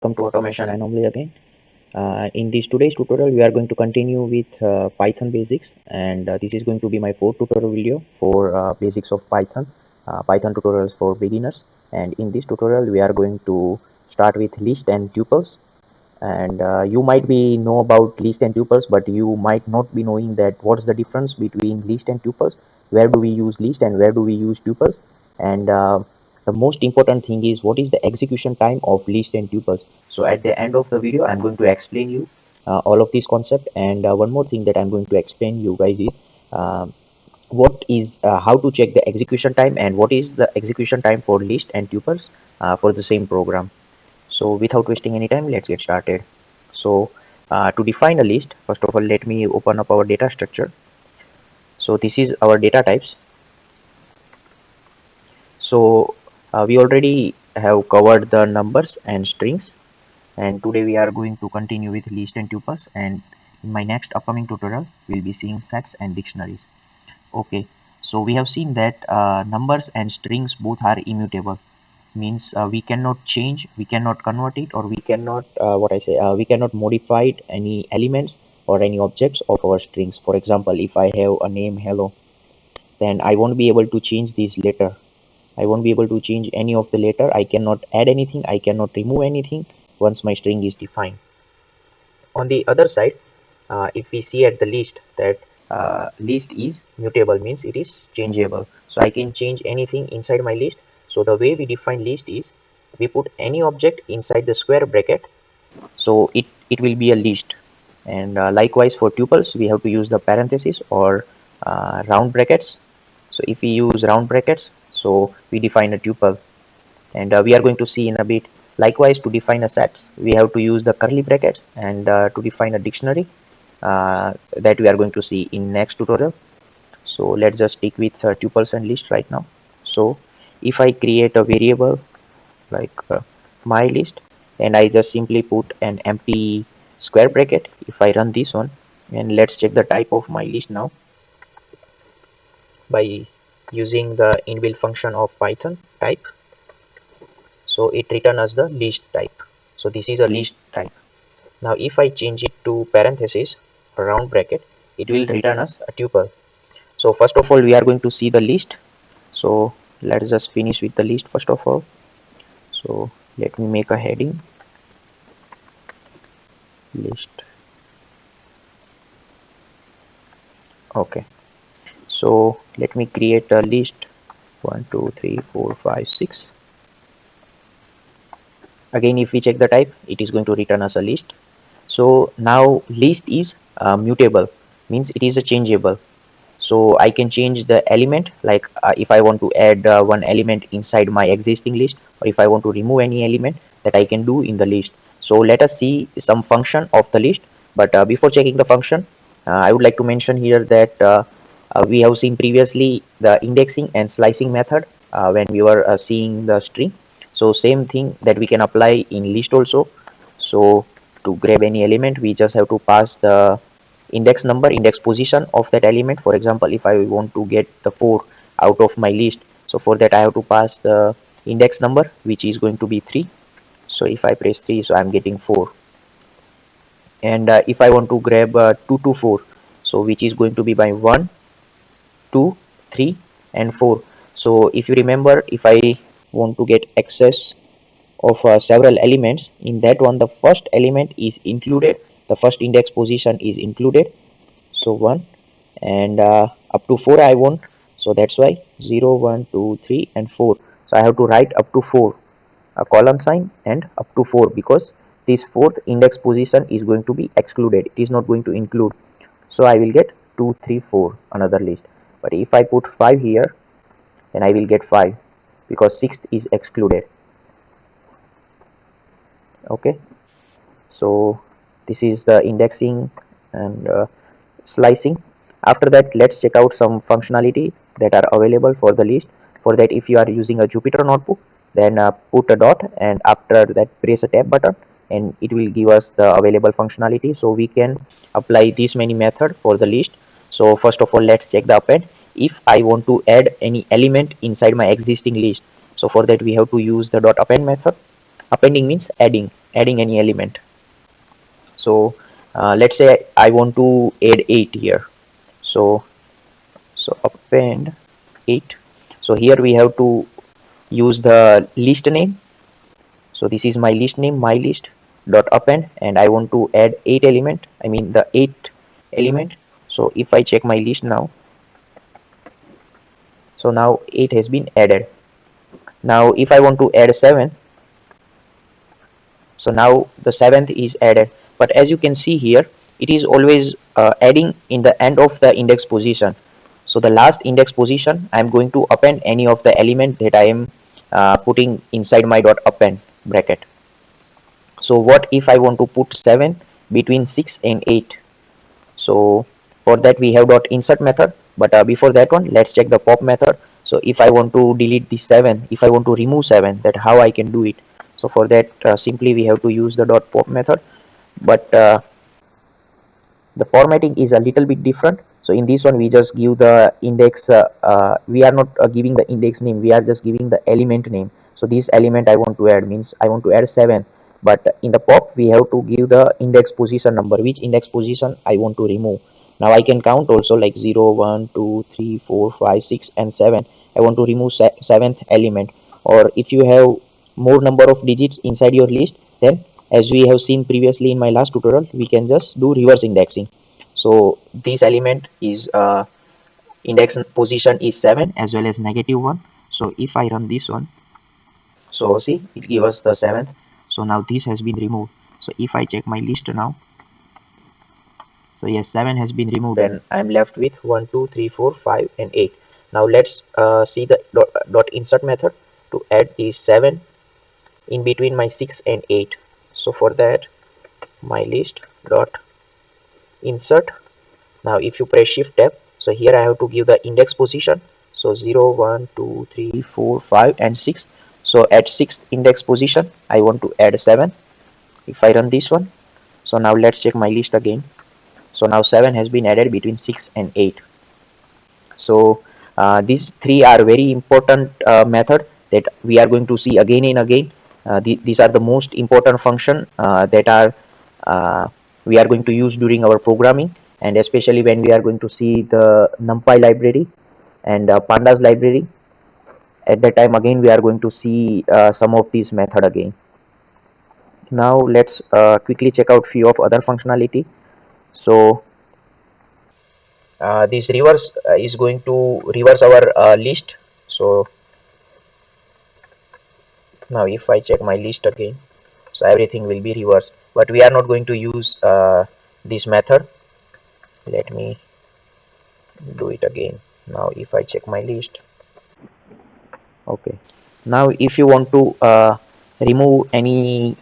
Welcome to Automation Anomaly again. In this today's tutorial, we are going to continue with Python basics, and this is going to be my fourth tutorial video for basics of Python, Python tutorials for beginners. And in this tutorial, we are going to start with list and tuples. And you might be know about list and tuples, but you might not be knowing that what's the difference between list and tuples. Where do we use list and where do we use tuples? And the most important thing is what is the execution time of list and tuples. So at the end of the video, I'm going to explain you all of these concepts. And one more thing that I'm going to explain you guys is what is how to check the execution time and what is the execution time for list and tuples for the same program. So without wasting any time, let's get started. So to define a list, first of all, let me open up our data structure. So this is our data types. So we already have covered the numbers and strings, and today we are going to continue with list and tuples, and in my next upcoming tutorial we'll be seeing sets and dictionaries. Okay, so we have seen that numbers and strings both are immutable, means we cannot change, we cannot convert it, or we cannot we cannot modify any elements or any objects of our strings. For example, if I have a name hello, then I won't be able to change this letter. I won't be able to change any of the letter. I cannot add anything, I cannot remove anything once my string is defined. On the other side, if we see at the list that list is mutable, means it is changeable, so I can change anything inside my list. So the way we define list is we put any object inside the square bracket, so it will be a list. And likewise for tuples, we have to use the parenthesis or round brackets. So if we use round brackets, so we define a tuple. And we are going to see in a bit. Likewise, to define a set, we have to use the curly brackets, and to define a dictionary, that we are going to see in next tutorial. So let's just stick with tuples and list right now. So if I create a variable like my list, and I just simply put an empty square bracket, if I run this one, and let's check the type of my list now by using the inbuilt function of Python type. So it returns us the list type. So this is a list type. Now if I change it to parenthesis or round bracket, it will return us a tuple. So first of all, we are going to see the list. So let's just finish with the list first of all. So let me make a heading, list. Okay, so let me create a list 1 2 3 4 5 6. Again, if we check the type, it is going to return us a list. So now list is mutable, means it is a changeable. So I can change the element, like if I want to add one element inside my existing list, or if I want to remove any element, that I can do in the list. So let us see some function of the list. But before checking the function, I would like to mention here that we have seen previously the indexing and slicing method when we were seeing the string. So same thing that we can apply in list also. So to grab any element, we just have to pass the index number, index position of that element. For example, if I want to get the 4 out of my list, so for that I have to pass the index number, which is going to be 3. So if I press 3, so I'm getting 4. And if I want to grab 2 to 4, so which is going to be by 1 2 3 and 4. So if you remember, if I want to get access of several elements, in that one the first element is included, the first index position is included, so 1. And up to 4 I want, so that's why 0 1 2 3 and 4. So I have to write up to 4, a colon sign, and up to 4, because this fourth index position is going to be excluded, it is not going to include. So I will get 2 3 4, another list. But if I put 5 here, then I will get 5, because sixth is excluded. Okay, so this is the indexing and slicing. After that, let's check out some functionality that are available for the list. For that, if you are using a Jupyter notebook, then put a dot, and after that press a tab button, and it will give us the available functionality. So we can apply these many method for the list. So first of all, let's check the append. If I want to add any element inside my existing list, so for that we have to use the dot append method. Appending means adding. adding any element. So let's say I want to add 8 here. So append 8. So here we have to use the list name. So this is my list name, my list dot append, and I want to add 8 element, I mean the 8 element. So if I check my list now, so now 8 has been added. Now if I want to add 7, so now the 7th is added. But as you can see here, it is always adding in the end of the index position. So the last index position, I am going to append any of the element that I am putting inside my dot append bracket. So what if I want to put 7 between 6 and 8? So for that we have dot insert method, but before that one, let's check the pop method. So if I want to delete the 7, if I want to remove 7, that how I can do it. So for that simply we have to use the dot pop method, but the formatting is a little bit different. So in this one we just give the index, we are not giving the index name, we are just giving the element name. So this element I want to add means I want to add 7, but in the pop we have to give the index position number, which index position I want to remove. Now I can count also like 0 1 2 3 4 5 6 and 7. I want to remove 7th element. Or if you have more number of digits inside your list, then as we have seen previously in my last tutorial, we can just do reverse indexing. So this element is index position is 7 as well as -1. So if I run this one, so see it gives us the 7th. So now this has been removed. So if I check my list now, so yes, 7 has been removed and I'm left with 1 2 3 4 5 and 8. Now let's see the dot insert method to add these 7 in between my 6 and 8. So for that, my list dot insert. Now if you press shift tab, so here I have to give the index position. So 0 1 2 3 4 5 and 6. So at 6th index position I want to add 7. If I run this one, so now let's check my list again. So now 7 has been added between 6 and 8. So these three are very important method that we are going to see again and again. These are the most important function that are we are going to use during our programming, and especially when we are going to see the NumPy library and pandas library. At that time again we are going to see some of these method again. Now let's quickly check out few of other functionality. So this reverse is going to reverse our list. So now if I check my list again, so everything will be reversed, but we are not going to use this method. Let me do it again. Now if I check my list, okay, now if you want to remove any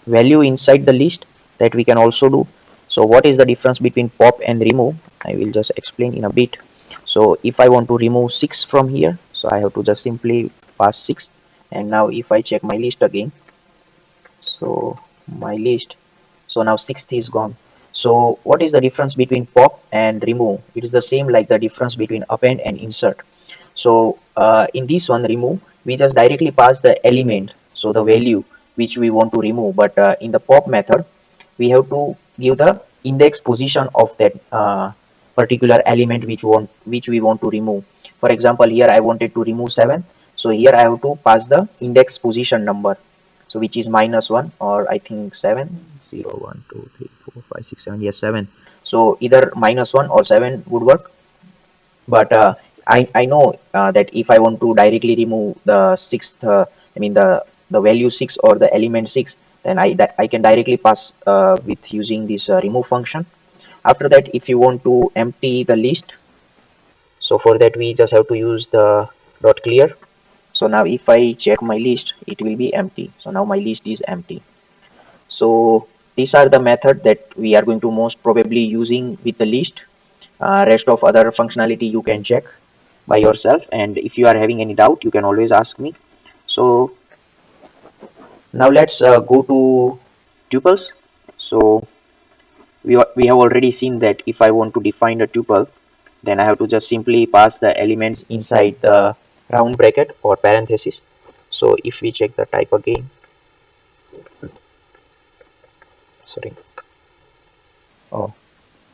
value inside the list, that we can also do. So what is the difference between pop and remove? I will just explain in a bit. So if I want to remove 6 from here, so I have to just simply pass 6. And now if I check my list again, so my list, so now 6th is gone. So what is the difference between pop and remove? It is the same like the difference between append and insert. So in this one remove, we just directly pass the element, so the value which we want to remove. But in the pop method we have to give the index position of that particular element which we want to remove. For example, here I wanted to remove 7, so here I have to pass the index position number, so which is -1, or I think 7. 0 1 2 3 4 5 6 7, yes, 7. So either -1 or 7 would work. But I know that if I want to directly remove the 6th, I mean the value 6 or the element 6, then I can directly pass with using this remove function. After that, if you want to empty the list, so for that we just have to use the dot clear. So now if I check my list, it will be empty. So now my list is empty. So these are the method that we are going to most probably using with the list. Rest of other functionality you can check by yourself, and if you are having any doubt you can always ask me. So now let's go to tuples. So we have already seen that if I want to define a tuple, then I have to just simply pass the elements inside the round bracket or parenthesis. So if we check the type again, sorry, oh,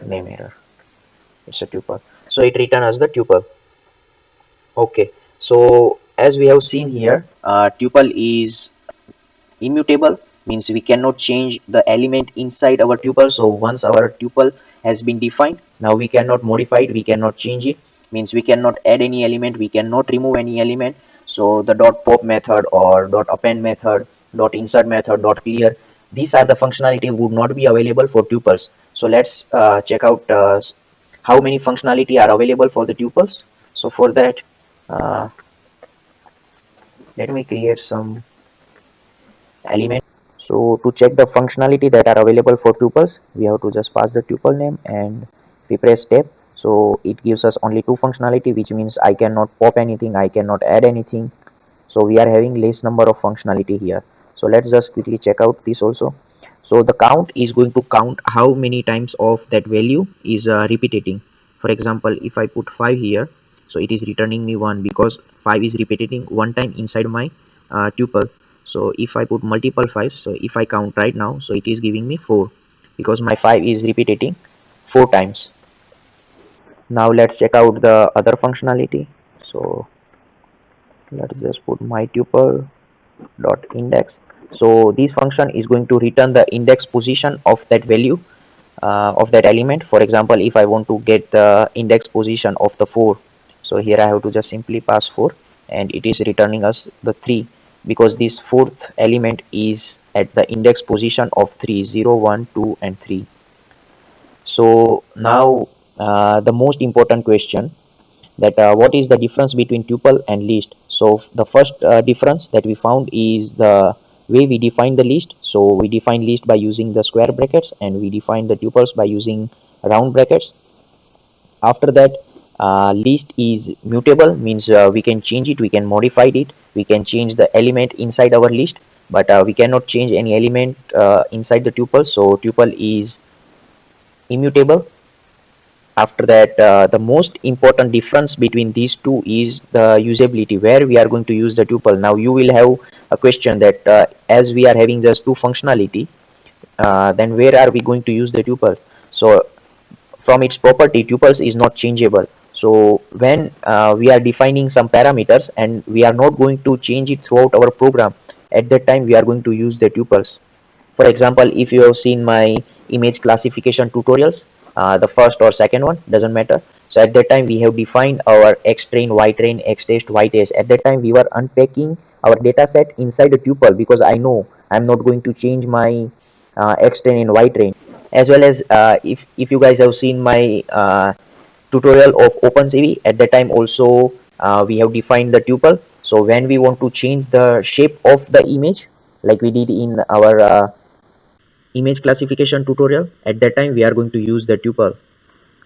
name error, it's a tuple, so it returns as the tuple. Okay, so as we have seen here, tuple is immutable, means we cannot change the element inside our tuple. So once our tuple has been defined, now we cannot modify it, we cannot change it, means we cannot add any element, we cannot remove any element. So the dot pop method or dot append method, dot insert method, dot clear, these are the functionality would not be available for tuples. So let's check out how many functionality are available for the tuples. So for that, uh, let me create some element. So to check the functionality that are available for tuples, we have to just pass the tuple name, and if we press tab, so it gives us only two functionality, which means I cannot pop anything, I cannot add anything. So we are having less number of functionality here. So let's just quickly check out this also. So the count is going to count how many times of that value is repeating. For example, if I put 5 here, so it is returning me 1 because 5 is repeating one time inside my tuple. So if I put multiple 5, so if I count right now, so it is giving me 4 because my 5 is repeating 4 times. Now let's check out the other functionality. So let's just put my tuple dot index. So this function is going to return the index position of that value of that element. For example, if I want to get the index position of the 4, so here I have to just simply pass 4, and it is returning us the 3 because this fourth element is at the index position of 3, 0, 1, 2 and 3. So now the most important question, that what is the difference between tuple and list. So the first difference that we found is the way we define the list. So we define list by using the square brackets, and we define the tuples by using round brackets. After that, list is mutable, means we can change it, we can modify it, we can change the element inside our list, but we cannot change any element inside the tuple. So tuple is immutable. After that, the most important difference between these two is the usability, where we are going to use the tuple. Now you will have a question that as we are having just two functionality, then where are we going to use the tuple? So from its property, tuples is not changeable. So when we are defining some parameters and we are not going to change it throughout our program, at that time we are going to use the tuples. For example, if you have seen my image classification tutorials, the first or second one, doesn't matter. So at that time we have defined our X train, Y train, X test, Y test. At that time we were unpacking our data set inside a tuple, because I know I'm not going to change my X train and Y train. As well as if you guys have seen my tutorial of OpenCV, at that time also we have defined the tuple. So when we want to change the shape of the image, like we did in our image classification tutorial, at that time we are going to use the tuple.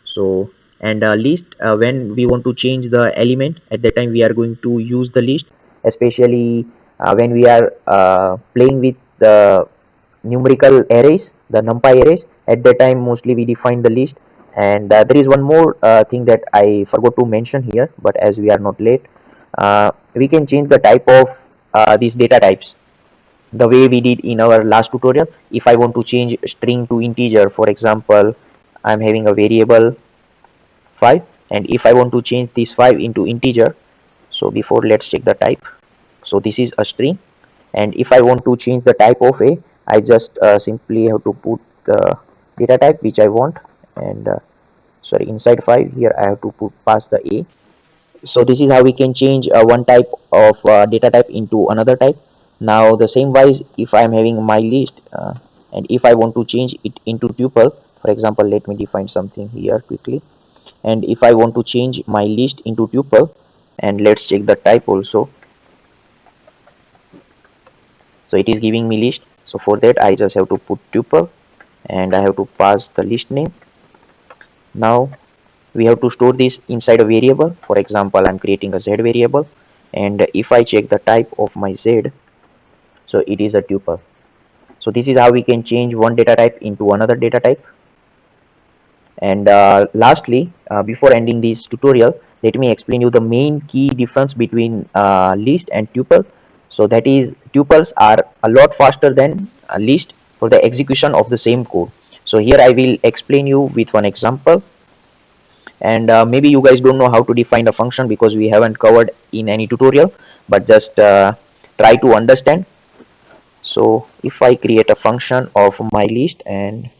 So and list, when we want to change the element, at that time we are going to use the list, especially when we are playing with the numerical arrays, the numpy arrays. At that time mostly we define the list. And there is one more thing that I forgot to mention here, but as we are not late, we can change the type of these data types the way we did in our last tutorial. If I want to change string to integer, for example, I'm having a variable 5, and if I want to change this 5 into integer, so before let's check the type. So this is a string, and if I want to change the type of a, I just simply have to put the data type which I want, and sorry, inside 5 here I have to put pass the a. So this is how we can change one type of data type into another type. Now the same wise, if I am having my list, and if I want to change it into tuple, for example, let me define something here quickly. And if I want to change my list into tuple, and let's check the type also, so it is giving me list. So for that I just have to put tuple, and I have to pass the list name. Now we have to store this inside a variable. For example, I'm creating a z variable, and if I check the type of my z, so it is a tuple. So this is how we can change one data type into another data type. And lastly, before ending this tutorial, let me explain you the main key difference between list and tuple. So that is, tuples are a lot faster than a list. for the execution of the same code. So here I will explain you with one example, and maybe you guys don't know how to define a function because we haven't covered in any tutorial, but just try to understand. So if I create a function of my list, and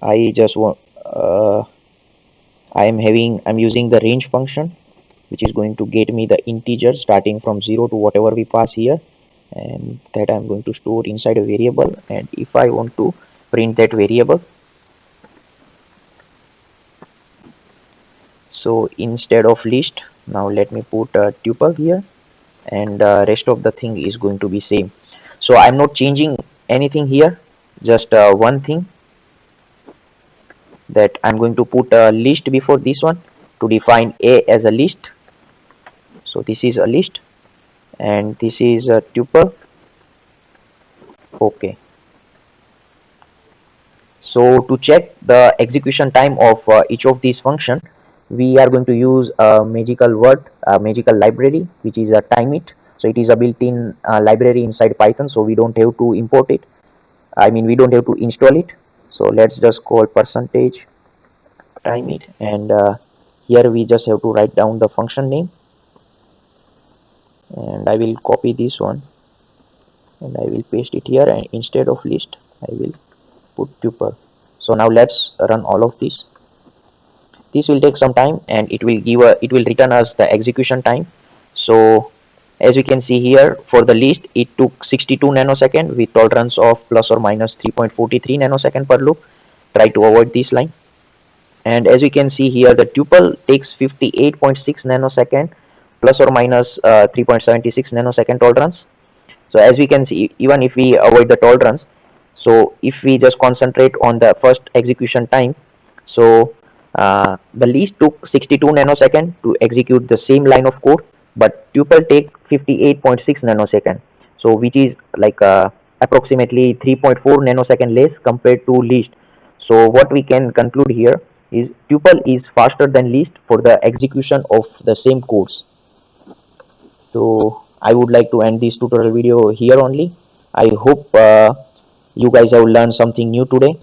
I just want I'm using the range function, which is going to get me the integer starting from 0 to whatever we pass here, and that I'm going to store inside a variable. And if I want to print that variable, so instead of list, now let me put a tuple here, and rest of the thing is going to be same. So I'm not changing anything here, just one thing, that I'm going to put a list before this one to define a as a list. So this is a list and this is a tuple. Okay, so to check the execution time of each of these function, we are going to use a magical word, a magical library, which is a timeit. So it is a built-in library inside Python, so we don't have to import it. I mean, we don't have to install it. So let's just call percentage timeit, and here we just have to write down the function name, and I will copy this one and I will paste it here, and instead of list I will put tuple. So now let's run all of this. This will take some time and it will return us the execution time. So as we can see here, for the list it took 62 nanosecond with tolerance of plus or minus 3.43 nanosecond per loop. Try to avoid this line. And as we can see here, the tuple takes 58.6 nanosecond plus or minus 3.76 nanosecond tolerance. So as we can see, even if we avoid the tolerance, so if we just concentrate on the first execution time, so the list took 62 nanosecond to execute the same line of code, but tuple take 58.6 nanosecond, so which is like approximately 3.4 nanosecond less compared to list. So what we can conclude here is tuple is faster than list for the execution of the same codes. So I would like to end this tutorial video here only. I hope you guys have learned something new today,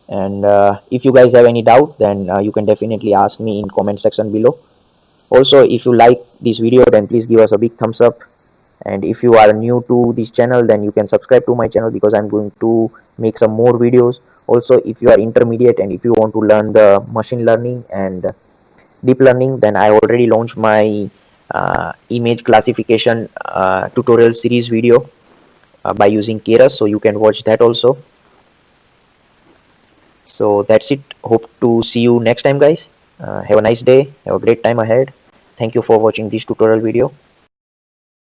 and if you guys have any doubt, then you can definitely ask me in comment section below. Also, if you like this video, then please give us a big thumbs up, and if you are new to this channel, then you can subscribe to my channel because I'm going to make some more videos. Also, if you are intermediate and if you want to learn the machine learning and deep learning, then I already launched my image classification tutorial series video by using Keras, so you can watch that also. So that's it. Hope to see you next time, guys. Have a nice day. Have a great time ahead. Thank you for watching this tutorial video.